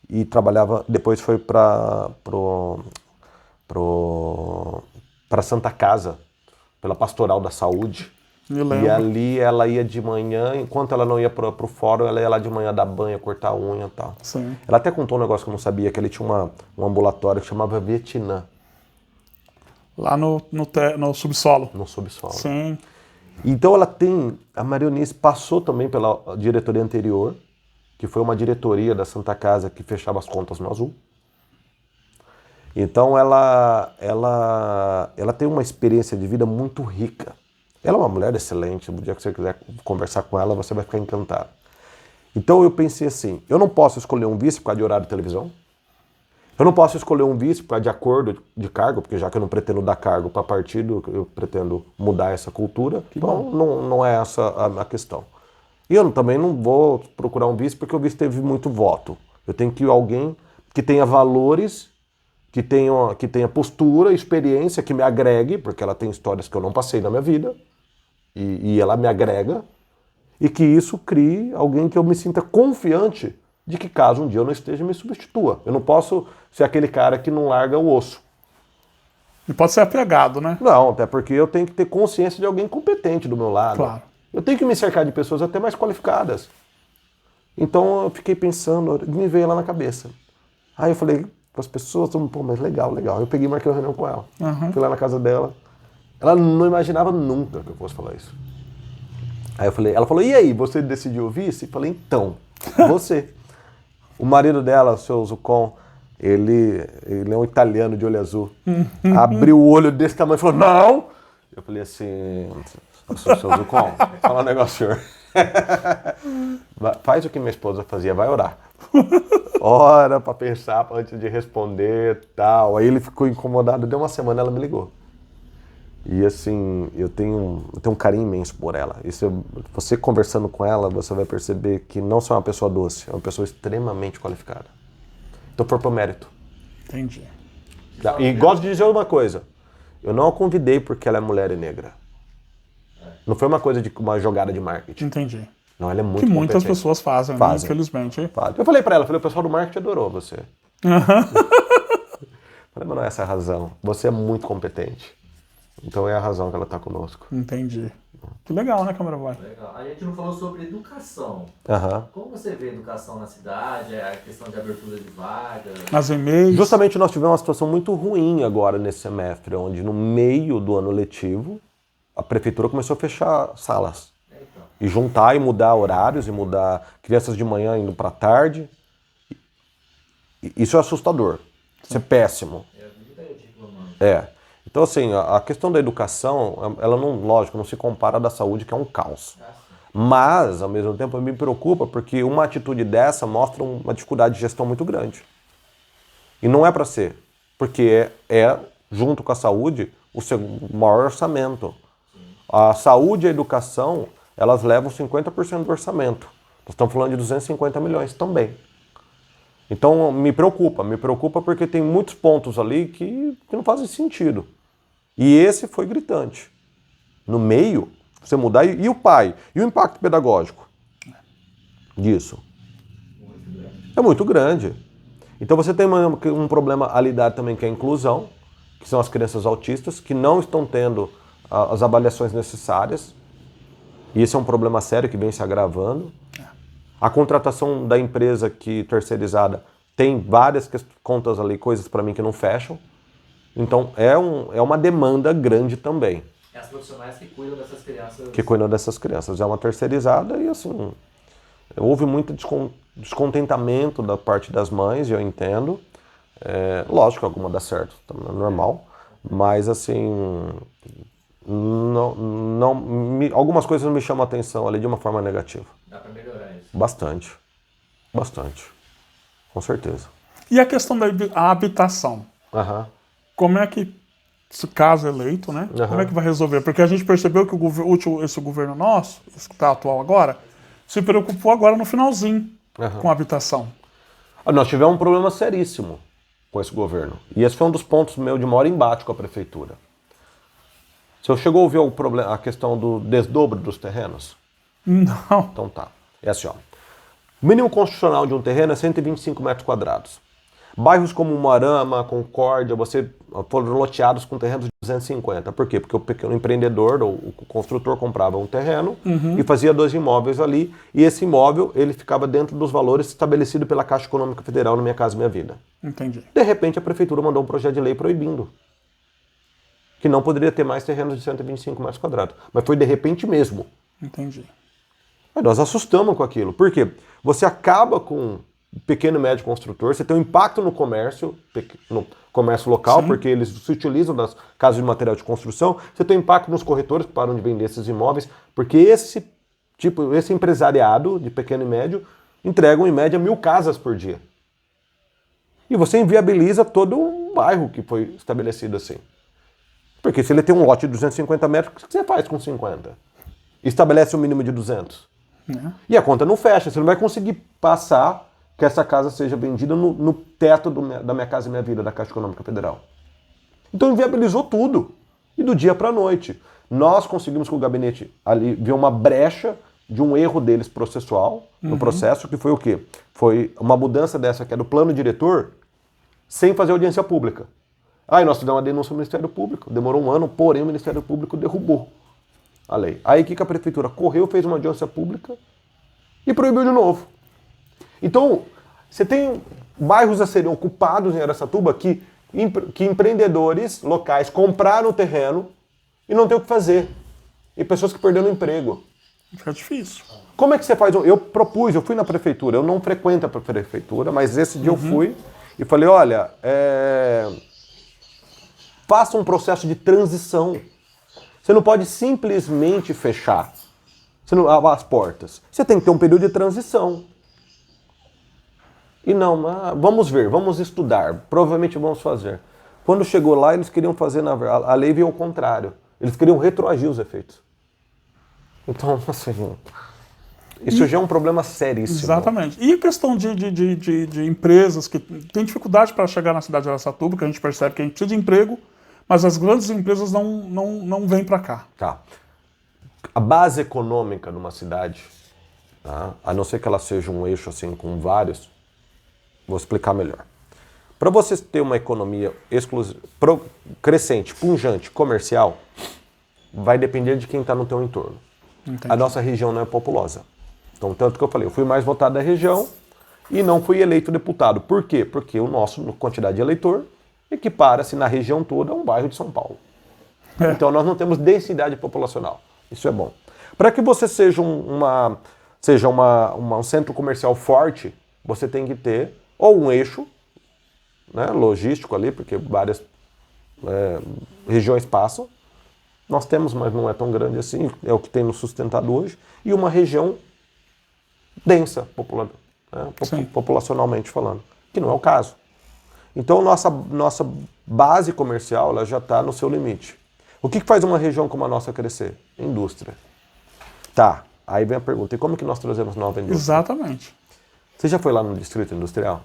C: e trabalhava, depois foi para Santa Casa, pela Pastoral da Saúde.
A: me lembro.
C: E ali ela ia de manhã, enquanto ela não ia pro fórum, ela ia lá de manhã dar banho, cortar a unha e tal.
A: Sim.
C: Ela até contou um negócio que eu não sabia, que ele tinha um ambulatório que chamava Vietnã,
A: Lá no subsolo.
C: no subsolo.
A: Sim.
C: Então a Maria Eunice passou também pela diretoria anterior, que foi uma diretoria da Santa Casa que fechava as contas no azul. Então ela tem uma experiência de vida muito rica. Ela é uma mulher excelente, o dia que você quiser conversar com ela, você vai ficar encantado. Então eu pensei assim, eu não posso escolher um vice por causa de horário de televisão, eu não posso escolher um vice por causa de acordo de cargo, porque já que eu não pretendo dar cargo para partido, eu pretendo mudar essa cultura, então não é essa a questão. E eu também não vou procurar um vice porque o vice teve muito voto. Eu tenho que ir alguém que tenha valores, que tenha postura, experiência, que me agregue, porque ela tem histórias que eu não passei na minha vida, e ela me agrega, e que isso crie alguém que eu me sinta confiante de que caso um dia eu não esteja, me substitua. Eu não posso ser aquele cara que não larga o osso.
A: E pode ser apegado, né?
C: Não, até porque eu tenho que ter consciência de alguém competente do meu lado.
A: Claro.
C: Eu tenho que me cercar de pessoas até mais qualificadas. Então eu fiquei pensando, me veio lá na cabeça. Aí eu falei para as pessoas, pô, mas legal. Eu peguei e marquei uma reunião com ela.
A: Uhum.
C: Fui lá na casa dela. Ela não imaginava nunca que eu fosse falar isso. Aí ela falou, e aí, você decidiu o vice? Eu falei, então, você. O marido dela, o seu Zucon, ele é um italiano de olho azul. Abriu o olho desse tamanho e falou, não! Eu falei assim, seu Zucon, fala um negócio, senhor. Faz o que minha esposa fazia, vai orar. Ora pra pensar antes de responder, tal. Aí ele ficou incomodado, deu uma semana, ela me ligou. E assim, eu tenho um carinho imenso por ela. Você conversando com ela, você vai perceber que não só é uma pessoa doce, é uma pessoa extremamente qualificada. Então foi pro mérito.
A: Entendi.
C: E gosto de dizer uma coisa, eu não a convidei porque ela é mulher e negra. Não foi uma coisa de uma jogada de marketing.
A: Entendi.
C: Não, ela é muito
A: Que muitas
C: competente.
A: pessoas fazem, né? Infelizmente.
C: Eu falei pra ela, o pessoal do marketing adorou você. Falei, mas não é essa a razão. Você é muito competente. Então é a razão que ela está conosco.
A: Entendi. Que legal, né, Câmara Vai?
B: Legal. A gente não falou sobre educação. Como você vê a educação na cidade, a questão de abertura de vagas?
A: Nas e-mails.
C: Justamente nós tivemos uma situação muito ruim agora nesse semestre, onde no meio do ano letivo, a prefeitura começou a fechar salas.
B: Então.
C: E juntar e mudar horários, e mudar crianças de manhã indo para tarde. Isso é assustador. Isso é péssimo.
B: É a vida reclamando.
C: É. Então, assim, a questão da educação, ela não, lógico, não se compara à da saúde, que é um caos. Mas, ao mesmo tempo, me preocupa porque uma atitude dessa mostra uma dificuldade de gestão muito grande. E não é para ser, porque junto com a saúde, o maior orçamento. A saúde e a educação, elas levam 50% do orçamento. Nós estamos falando de 250 milhões também. Então, me preocupa porque tem muitos pontos ali que não fazem sentido. E esse foi gritante. No meio, você mudar, e o pai? E o impacto pedagógico disso? É muito grande. Então você tem um problema a lidar também, que é a inclusão, que são as crianças autistas, que não estão tendo as avaliações necessárias. E esse é um problema sério que vem se agravando. A contratação da empresa terceirizada tem várias contas ali, coisas para mim que não fecham. Então é uma demanda grande também.
B: É as profissionais que cuidam dessas crianças.
C: Que cuidam dessas crianças. É uma terceirizada e assim, houve muito descontentamento da parte das mães, e eu entendo. Lógico que alguma dá certo, é normal. Mas assim, Algumas coisas me chamam a atenção ali de uma forma negativa.
B: Dá para melhorar isso?
C: Bastante. Bastante. Com certeza.
A: E a questão da habitação?
C: Aham.
A: Como é que, se caso eleito, né? Como é que vai resolver? Porque a gente percebeu que esse governo nosso, esse que está atual agora, se preocupou agora no finalzinho com a habitação.
C: Nós tivemos um problema seríssimo com esse governo. E esse foi um dos pontos meu de maior embate com a prefeitura. Você chegou a ouvir a questão do desdobro dos terrenos?
A: Não.
C: Então tá. É assim, ó. O mínimo constitucional de um terreno é 125 metros quadrados. Bairros como Moarama, Concórdia, foram loteados com terrenos de 250. Por quê? Porque o pequeno empreendedor, ou o construtor, comprava um terreno e fazia 2 imóveis ali, e esse imóvel ele ficava dentro dos valores estabelecidos pela Caixa Econômica Federal no Minha Casa Minha Vida.
A: Entendi.
C: De repente, a prefeitura mandou um projeto de lei proibindo que não poderia ter mais terrenos de 125 metros quadrados. Mas foi de repente mesmo.
A: Entendi.
C: Aí nós assustamos com aquilo. Por quê? Você acaba com o pequeno e médio construtor, você tem um impacto no comércio local,
A: Sim.
C: porque eles se utilizam das casas de material de construção, você tem um impacto nos corretores que param de vender esses imóveis, porque esse empresariado de pequeno e médio entregam em média 1.000 casas por dia. E você inviabiliza todo um bairro que foi estabelecido assim. Porque se ele tem um lote de 250 metros, o que você faz com 50? Estabelece um mínimo de 200. E a conta não fecha, você não vai conseguir passar que essa casa seja vendida no teto da Minha Casa Minha Vida, da Caixa Econômica Federal. Então inviabilizou tudo. E do dia para a noite. Nós conseguimos que o gabinete ali viu uma brecha de um erro deles processual, no processo, que foi o quê? Foi uma mudança dessa, que é do plano diretor, sem fazer audiência pública. Aí nós fizemos uma denúncia ao Ministério Público, demorou 1 ano, porém o Ministério Público derrubou a lei. Aí o que a prefeitura correu, fez uma audiência pública e proibiu de novo. Então, você tem bairros a serem ocupados em Araçatuba que empreendedores locais compraram o terreno e não tem o que fazer. E pessoas que perderam o emprego.
A: Fica difícil.
C: Como é que você faz? Eu fui na prefeitura, eu não frequento a prefeitura, mas esse dia eu fui e falei, olha, faça um processo de transição. Você não pode simplesmente fechar as portas. Você tem que ter um período de transição. E não, vamos ver, vamos estudar, provavelmente vamos fazer. Quando chegou lá, eles queriam fazer, a lei veio ao contrário. Eles queriam retroagir os efeitos. Então, assim, isso já é um problema seríssimo.
A: Exatamente. E a questão de empresas que têm dificuldade para chegar na cidade de Araçatuba, que a gente percebe que a gente precisa de emprego, mas as grandes empresas não vêm para cá.
C: Tá. A base econômica de uma cidade, tá? A não ser que ela seja um eixo assim com vários, vou explicar melhor. Para você ter uma economia crescente, pujante, comercial, vai depender de quem está no teu entorno.
A: Entendi.
C: A nossa região não é populosa. Então, tanto que eu falei, eu fui mais votado da região e não fui eleito deputado. Por quê? Porque o nosso quantidade de eleitor equipara-se na região toda a um bairro de São Paulo. Então nós não temos densidade populacional. Isso é bom. Para que você seja um centro comercial forte, você tem que ter ou um eixo, né, logístico ali, porque várias regiões passam. Nós temos, mas não é tão grande assim, é o que tem nos sustentado hoje. E uma região densa, populacionalmente falando, que não é o caso. Então, nossa base comercial ela já está no seu limite. O que faz uma região como a nossa crescer? Indústria. Tá, aí vem a pergunta, e como que nós trazemos nova indústria?
A: Exatamente.
C: Você já foi lá no Distrito Industrial?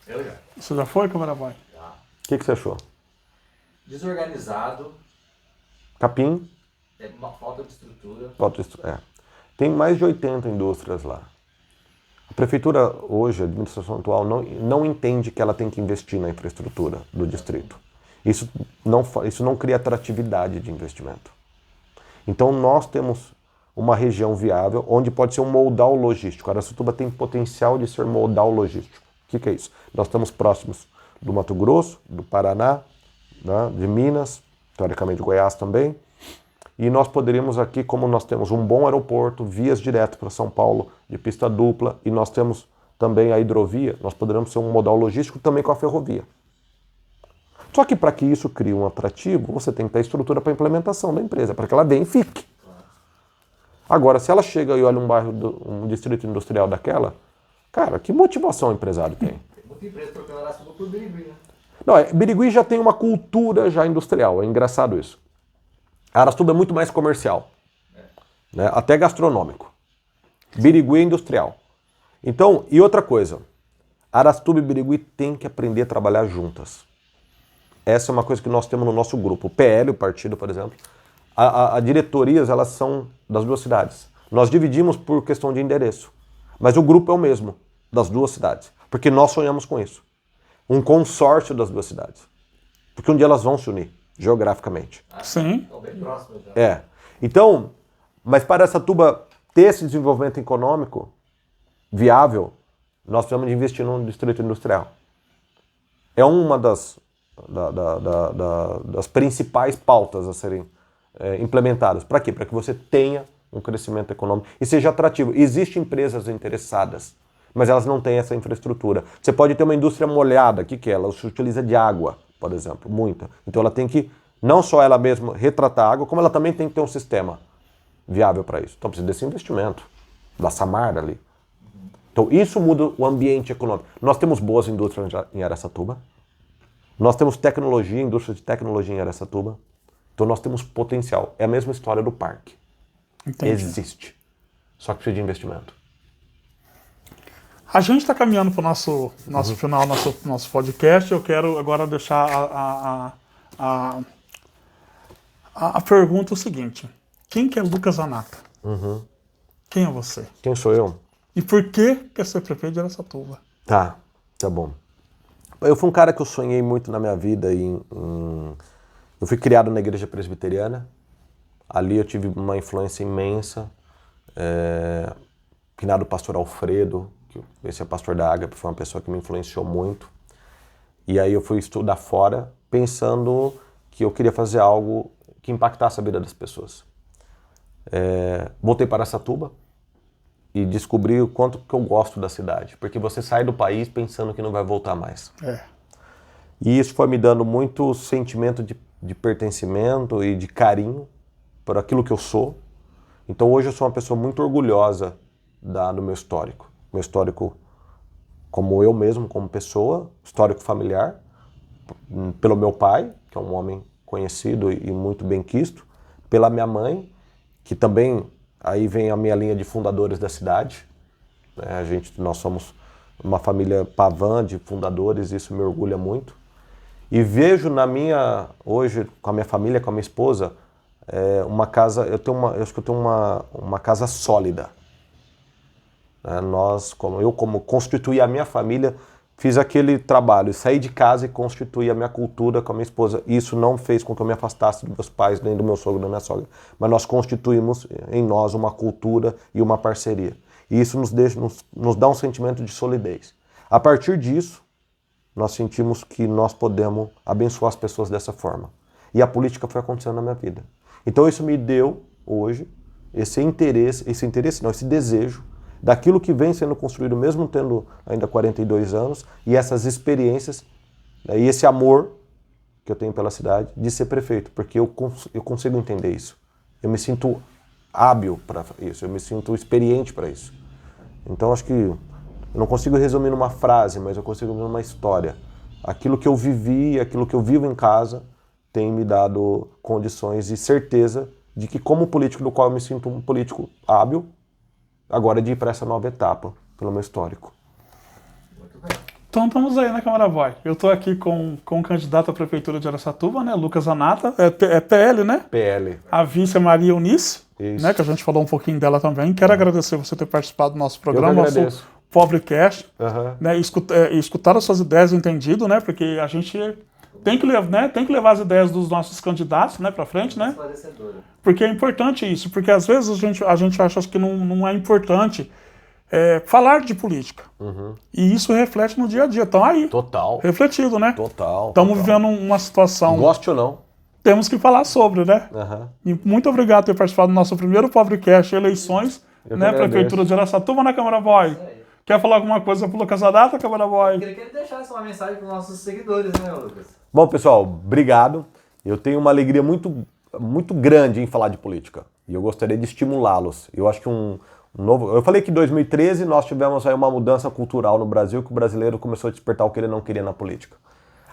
B: Eu já.
A: Você já foi, Câmara Vai?
B: Já.
C: O que você achou?
B: Desorganizado,
C: Capim?
B: uma falta de estrutura.
C: Tem mais de 80 indústrias lá. A prefeitura hoje, a administração atual, não entende que ela tem que investir na infraestrutura do distrito. Isso não cria atratividade de investimento. Então nós temos uma região viável onde pode ser um modal logístico. Araçatuba tem potencial de ser modal logístico. O que é isso? Nós estamos próximos do Mato Grosso, do Paraná, né, de Minas, teoricamente Goiás também. E nós poderíamos aqui, como nós temos um bom aeroporto, vias direto para São Paulo, de pista dupla, e nós temos também a hidrovia, nós poderíamos ser um modal logístico também com a ferrovia. Só que para que isso crie um atrativo, você tem que ter estrutura para implementação da empresa, para que ela venha e fique. Agora, se ela chega e olha um bairro, um distrito industrial daquela, cara, que motivação o empresário tem?
B: Tem muita empresa trocando Araçatuba por Birigui, né?
C: Não, Birigui já tem uma cultura já industrial, é engraçado isso. Araçatuba é muito mais comercial, né? Até gastronômico. Birigui é industrial. Então, e outra coisa, Araçatuba e Birigui têm que aprender a trabalhar juntas. Essa é uma coisa que nós temos no nosso grupo. O PL, o partido, por exemplo, as diretorias, elas são das duas cidades. Nós dividimos por questão de endereço, mas o grupo é o mesmo, das duas cidades, porque nós sonhamos com isso. Um consórcio das duas cidades. Porque um dia elas vão se unir, geograficamente.
A: Sim.
B: Estão bem próximos já.
C: Então, mas para Araçatuba ter esse desenvolvimento econômico viável, nós precisamos de investir num distrito industrial. É uma das principais pautas a serem implementadas. Para quê? Para que você tenha um crescimento econômico e seja atrativo. Existem empresas interessadas, mas elas não têm essa infraestrutura. Você pode ter uma indústria molhada, o que é? Ela se utiliza de água, por exemplo, muita. Então ela tem que, não só ela mesma retratar a água, como ela também tem que ter um sistema viável para isso. Então precisa desse investimento, da Samar ali. Então isso muda o ambiente econômico. Nós temos boas indústrias em Araçatuba, nós temos tecnologia, indústria de tecnologia em Araçatuba, então nós temos potencial. É a mesma história do parque.
A: Entendi.
C: Existe, só que precisa de investimento.
A: A gente está caminhando para o nosso final, nosso podcast. Eu quero agora deixar a pergunta o seguinte. Quem que é Lucas Zanata? Quem é você?
C: Quem sou eu?
A: E por que quer ser prefeito de Araçatuba?
C: Tá bom. Eu fui um cara que eu sonhei muito na minha vida. Eu fui criado na igreja presbiteriana. Ali eu tive uma influência imensa. Finado pastor Alfredo, esse é pastor da Ágape, foi uma pessoa que me influenciou muito. E aí eu fui estudar fora, pensando que eu queria fazer algo que impactasse a vida das pessoas. Voltei para Araçatuba e descobri o quanto que eu gosto da cidade, porque você sai do país pensando que não vai voltar mais. E isso foi me dando muito sentimento de pertencimento e de carinho por aquilo que eu sou. Então hoje eu sou uma pessoa muito orgulhosa do meu histórico. Meu histórico como eu mesmo, como pessoa, histórico familiar, pelo meu pai, que é um homem conhecido e muito benquisto, pela minha mãe, que também, aí vem a minha linha de fundadores da cidade. Nós somos uma família Pavan de fundadores, isso me orgulha muito. E vejo hoje, com a minha família, com a minha esposa, uma casa, eu acho que eu tenho uma casa sólida. Como constituí a minha família, fiz aquele trabalho, saí de casa e constituí a minha cultura com a minha esposa. Isso não fez com que eu me afastasse dos meus pais, nem do meu sogro, da minha sogra. Mas nós constituímos em nós uma cultura e uma parceria. E isso nos dá um sentimento de solidez. A partir disso, nós sentimos que nós podemos abençoar as pessoas dessa forma. E a política foi acontecendo na minha vida. Então isso me deu, hoje, esse desejo daquilo que vem sendo construído, mesmo tendo ainda 42 anos, e essas experiências, e esse amor que eu tenho pela cidade, de ser prefeito, porque eu consigo entender isso. Eu me sinto hábil para isso, eu me sinto experiente para isso. Então acho que eu não consigo resumir numa frase, mas eu consigo resumir numa história. Aquilo que eu vivi, aquilo que eu vivo em casa, tem me dado condições e certeza de que, como político do qual eu me sinto um político hábil, agora de ir para essa nova etapa, pelo meu histórico.
B: Muito bem.
A: Então estamos aí, né, Câmara Boy? Eu estou aqui com o candidato à Prefeitura de Araçatuba, né, Lucas Zanata, é PL, né?
C: PL.
A: A vice é Maria Eunice,
C: Isso.
A: né, que a gente falou um pouquinho dela também. Quero agradecer você ter participado do nosso programa,
C: agradeço.
A: nosso Pobrecast,
C: Uhum.
A: né, escutar as suas ideias, entendido, né, porque a gente tem que levar as ideias dos nossos candidatos, né, para frente, né?
B: Esclarecedora.
A: Porque é importante isso, porque às vezes a gente acha que não é importante falar de política. E isso reflete no dia a dia. Então aí,
C: Total.
A: refletido, né?
C: Total.
A: Estamos vivendo uma situação,
C: Goste ou não.
A: temos que falar sobre, né?
C: Uhum.
A: E muito obrigado por ter participado do nosso primeiro Pobrecast Eleições,
C: Eu
A: né?
C: que agradeço.
A: Prefeitura de Araçatuba, na Câmara Boy. Quer falar alguma coisa pro Lucas Zanata, Câmara
B: Eu
A: Boy?
B: queria que ele deixasse uma mensagem para os nossos seguidores, né, Lucas?
C: Bom, pessoal, obrigado. Eu tenho uma alegria muito, muito grande em falar de política. E eu gostaria de estimulá-los. Eu acho que um novo... Eu falei que em 2013 nós tivemos aí uma mudança cultural no Brasil, que o brasileiro começou a despertar o que ele não queria na política.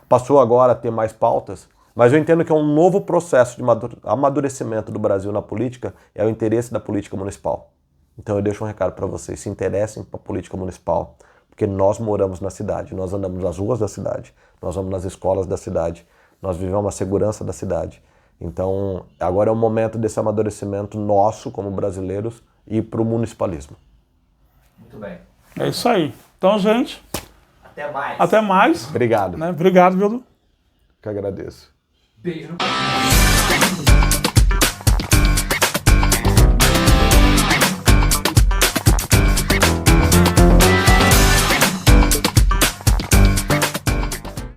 C: Passou agora a ter mais pautas, mas eu entendo que é um novo processo de amadurecimento do Brasil na política, é o interesse da política municipal. Então eu deixo um recado para vocês, se interessem para a política municipal, porque nós moramos na cidade, nós andamos nas ruas da cidade, nós vamos nas escolas da cidade, nós vivemos a segurança da cidade. Então agora é o momento desse amadurecimento nosso como brasileiros e para o municipalismo.
B: Muito bem.
A: É isso aí. Então, gente,
B: Até mais.
A: até mais.
C: Obrigado.
A: Né? Obrigado, viu?
C: Que agradeço.
B: Beijo no